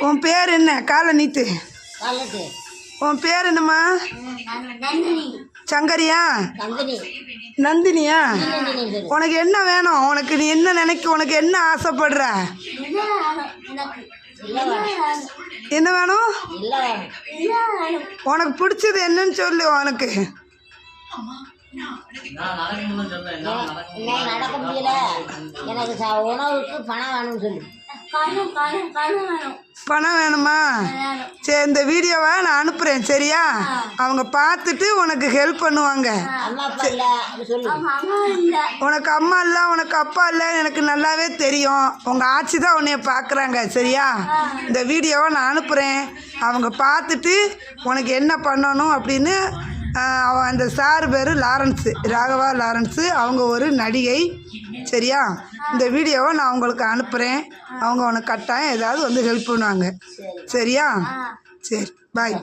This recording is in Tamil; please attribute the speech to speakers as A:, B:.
A: உன் பேர் என்ன? காலை நீட்டு. உன் பேர் என்னம்மா? சங்கரியா? நந்தினியா? உனக்கு என்ன வேணும்? உனக்கு நீ என்ன நினைக்க? உனக்கு என்ன ஆசைப்படுற? என்ன வேணும்? உனக்கு பிடிச்சது என்னன்னு சொல்லு. உனக்கு
B: நடக்க முடியல, எனக்கு உணவுக்கு பணம் வேணும்னு சொல்லு.
A: பணம் வேணுமா? சரி, இந்த வீடியோவை நான் அனுப்புகிறேன், சரியா? அவங்க பார்த்துட்டு உனக்கு ஹெல்ப் பண்ணுவாங்க. உனக்கு அம்மா இல்லை, உனக்கு அப்பா இல்லை, எனக்கு நல்லாவே தெரியும். உங்கள் ஆட்சி தான் உன்னைய பார்க்குறாங்க, சரியா? இந்த வீடியோவை நான் அனுப்புகிறேன். அவங்க பார்த்துட்டு உனக்கு என்ன பண்ணணும் அப்படின்னு. அந்த சார் பேர் லாரன்ஸு, ராகவா லாரன்ஸு. அவங்க ஒரு நடிகை, சரியா? இந்த வீடியோவை நான் உங்களுக்கு அனுப்புகிறேன். அவங்க உனக்கு கட்டாயம் ஏதாவது வந்து ஹெல்ப் பண்ணுவாங்க, சரியா? சரி, பாய்.